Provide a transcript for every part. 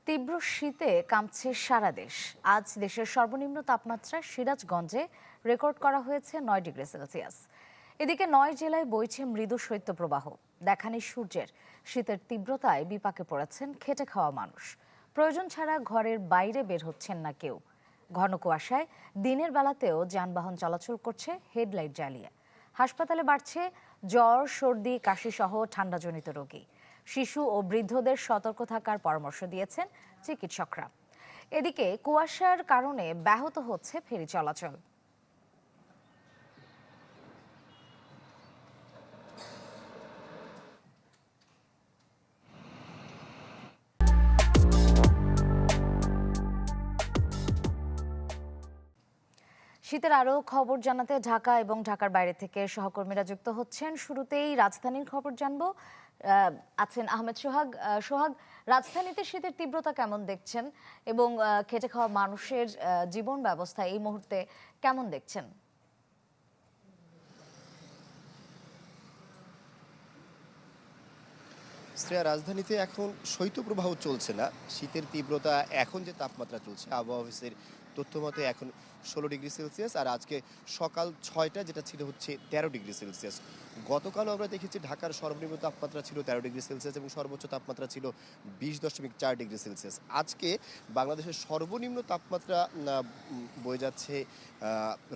তীব্র শীতে কাঁপছে সারা দেশ। আজ দেশের সর্বনিম্ন তাপমাত্রা সিরাজগঞ্জে রেকর্ড করা হয়েছে 9 ডিগ্রি সেলসিয়াস। এদিকে 9 জেলায় বইছে মৃদু শৈত্যপ্রবাহ। দেখানি সূর্যের শীতের তীব্রতায় বিপাকে পড়েছেন খেটে খাওয়া মানুষ। প্রয়োজন ছাড়া ঘরের বাইরে বের হচ্ছেন না কেউ। ঘন কুয়াশায় দিনের বেলাতেও যানবাহন চলাচল করছে হেডলাইট জ্বালিয়ে। হাসপাতালে বাড়ছে জ্বর, সর্দি, কাশি সহ ঠান্ডাজনিত রোগী। শিশু ও বৃদ্ধদের সতর্ক থাকার পরামর্শ দিয়েছেন চিকিৎসকরা। এদিকে কুয়াশার কারণে ব্যাহত হচ্ছে ফেরি চলাচল। শীতের আরো খবর জানাতে ঢাকা এবং ঢাকার বাইরে থেকে সহকর্মীরা যুক্ত হচ্ছেন। শুরুতেই রাজধানীর খবর জানবো। আছেন আহমেদ সোহাগ। সোহাগ, রাজধানীতে শীতের তীব্রতা কেমন দেখছেন এবং খেটে খাওয়া মানুষের জীবন ব্যবস্থা এই মুহূর্তে কেমন দেখছেন? শ্রেয়া, রাজধানীতে এখন শৈত্যপ্রবাহ চলছে না। শীতের তীব্রতা এখন যে তাপমাত্রা চলছে, আবহাওয়া অফিসের তথ্য মতে এখন 16 ডিগ্রি সেলসিয়াস, আর আজকে সকাল 6টা যেটা ছিল হচ্ছে 13 ডিগ্রি সেলসিয়াস। গতকাল আমরা দেখেছি ঢাকার সর্বনিম্ন তাপমাত্রা ছিল 13 ডিগ্রি সেলসিয়াস এবং সর্বোচ্চ তাপমাত্রা ছিল 20.4 ডিগ্রি সেলসিয়াস। আজকে বাংলাদেশের সর্বনিম্ন তাপমাত্রা বয়ে যাচ্ছে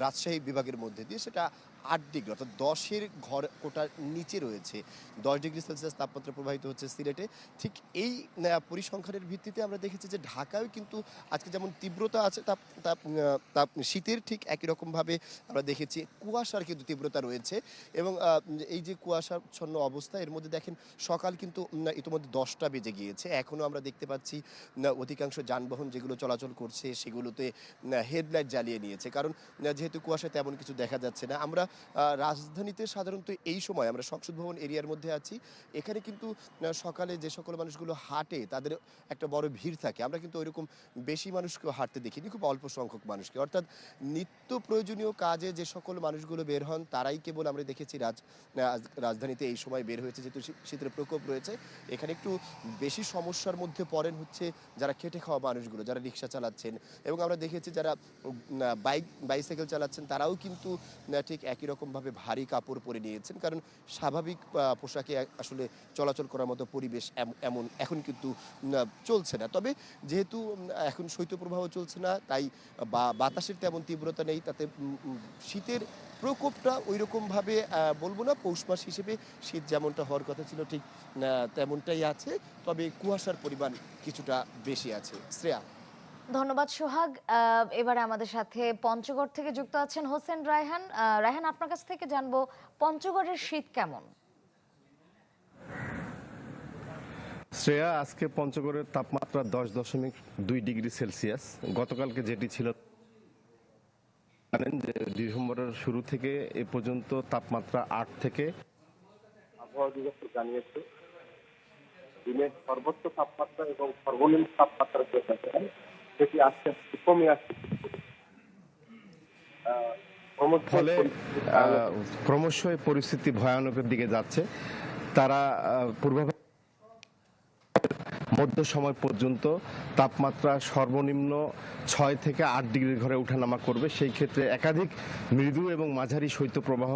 রাজশাহী বিভাগের মধ্যে দিয়ে, সেটা 8 ডিগ্রি, অর্থাৎ 10-এর ঘর কোটার নিচে রয়েছে। 10 ডিগ্রি সেলসিয়াস তাপমাত্রা প্রবাহিত হচ্ছে সিলেটে। ঠিক এই পরিসংখ্যানের ভিত্তিতে আমরা দেখেছি যে ঢাকায় কিন্তু আজকে যেমন তীব্রতা আছে, তাপ তাপ তাপ শীতের ঠিক একই রকমভাবে আমরা দেখেছি কুয়াশার কিন্তু তীব্রতা রয়েছে। এবং এই যে কুয়াশাচ্ছন্ন অবস্থা, এর মধ্যে দেখেন সকাল কিন্তু ইতিমধ্যে 10টা বেজে গিয়েছে। এখনও আমরা দেখতে পাচ্ছি অধিকাংশ যানবাহন যেগুলো চলাচল করছে সেগুলোতে হেডলাইট জ্বালিয়ে নিয়েছে, কারণ যেহেতু কুয়াশা তেমন কিছু দেখা যাচ্ছে না। আমরা রাজধানীতে সাধারণত এই সময় আমরা সংসদ ভবন এরিয়ার মধ্যে আছি। এখানে কিন্তু সকালে যে সকল মানুষগুলো হাঁটে তাদের একটা বড় ভিড় থাকে। আমরা কিন্তু ওইরকম বেশি মানুষকে হাঁটতে দেখিনি, খুব অল্প সংখ্যক মানুষকে। অর্থাৎ নিত্য প্রয়োজনীয় কাজে যে সকল মানুষগুলো বের হন তারাই কেবল আমরা দেখেছি রাজধানীতে এই সময় বের হয়েছে। যেহেতু শীতের প্রকোপ রয়েছে, এখানে একটু বেশি সমস্যার মধ্যে পড়েন হচ্ছে যারা খেটে খাওয়া মানুষগুলো, যারা রিক্সা চালাচ্ছেন। এবং আমরা দেখেছি যারা বাইসাইকেল চালাচ্ছেন তারাও কিন্তু ঠিক একই রকমভাবে ভারী কাপড় পরে নিয়েছেন, কারণ স্বাভাবিক পোশাকে আসলে চলাচল করার মতো পরিবেশ এমন এখন কিন্তু চলছে না। তবে যেহেতু এখন শৈত্যপ্রবাহ চলছে না, তাই বাতাসের তেমন তীব্রতা নেই, তাতে শীতের প্রকোপটা ওই রকমভাবে বলবো না, পৌষ মাস হিসেবে শীত যেমনটা হওয়ার কথা ছিল ঠিক তেমনটাই আছে। তবে কুয়াশার পরিমাণ কিছুটা বেশি আছে। শ্রেয়া। ধন্যবাদ সোহাগ। এবারে আমাদের সাথে পঞ্চগড় থেকে যুক্ত আছেন হোসেন রায়হান। রায়হান, আপনার কাছ থেকে জানবো পঞ্চগড়ের শীত কেমন? শ্রেয়া, আজকে পঞ্চগড়ের তাপমাত্রা 10.2 ডিগ্রি সেলসিয়াস। গতকালকে যেটি ছিল, জানেন যে ডিসেম্বরের শুরু থেকে এ পর্যন্ত তাপমাত্রা 8 থেকে। আবহাওয়া অধিদপ্তর জানিয়েছে দিনের সর্বোচ্চ তাপমাত্রা এবং সর্বনিম্ন তাপমাত্রা সেটি আস্তে আস্তে কমে আসছে। ফলে ক্রমশ এই পরিস্থিতি ভয়ানকের দিকে যাচ্ছে। তারা পূর্বাভাস মধ্য সময় পর্যন্ত তাপমাত্রা সর্বনিম্ন 6 থেকে 8 ডিগ্রির ঘরে ওঠানামা করবে। সেই ক্ষেত্রে একাধিক মৃদু এবং মাঝারি শৈত্যপ্রবাহ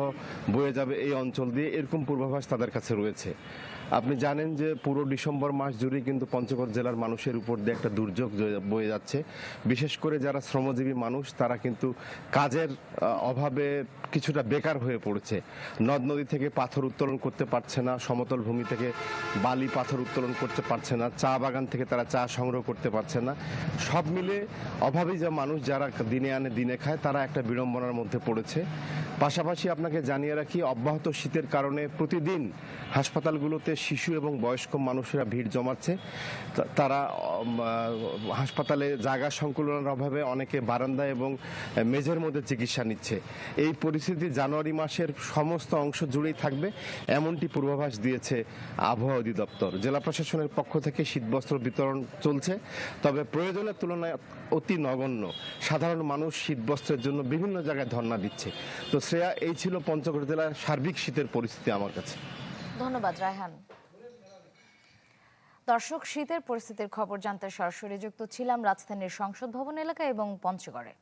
বয়ে যাবে এই অঞ্চল দিয়ে, এরকম পূর্বাভাস তাদের কাছে রয়েছে। আপনি জানেন যে পুরো ডিসেম্বর মাস জুড়ে কিন্তু পঞ্চগড় জেলার মানুষের উপর দিয়ে একটা দুর্যোগ বয়ে যাচ্ছে। বিশেষ করে যারা শ্রমজীবী মানুষ, তারা কিন্তু কাজের অভাবে কিছুটা বেকার হয়ে পড়েছে। নদ নদী থেকে পাথর উত্তোলন করতে পারছে না, সমতল ভূমি থেকে বালি পাথর উত্তোলন করতে পারছে না, চা বাগান থেকে তারা চা সংগ্রহ করতে পারছে না। সব মিলে অভাবী যে মানুষ যারা দিনে আনে দিনে খায়, তারা একটা বিড়ম্বনার মধ্যে পড়েছে। পাশাপাশি আপনাকে জানিয়ে রাখি, অব্যাহত শীতের কারণে প্রতিদিন হাসপাতালগুলোতে শিশু এবং বয়স্ক মানুষেরা ভিড় জমাচ্ছে। তারা হাসপাতালে জায়গা সংকুলনের অভাবে অনেকে বারান্দা এবং মেঝের মধ্যে চিকিৎসা নিচ্ছে। এই পরিস্থিতি জানুয়ারি মাসের সমস্ত অংশ জুড়েই থাকবে, এমনটি পূর্বাভাস দিয়েছে আবহাওয়া অধিদপ্তর। জেলা প্রশাসনের পক্ষ থেকে শীতবস্ত্র বিতরণ চলছে, তবে প্রয়োজনের তুলনায় অতি নগণ্য। সাধারণ মানুষ শীতবস্ত্রের জন্য বিভিন্ন জায়গায় ধর্ণা দিচ্ছে। তো শ্রেয়া, এই ছিল পঞ্চগড় জেলার সার্বিক শীতের পরিস্থিতি আমার কাছে। ধন্যবাদ রায়হান। দর্শক, শীতের পরিস্থিতির খবর জানতে সরাসরি যুক্ত ছিলাম রাজধানীর সংসদ ভবন এলাকা এবং পঞ্চগড়ে।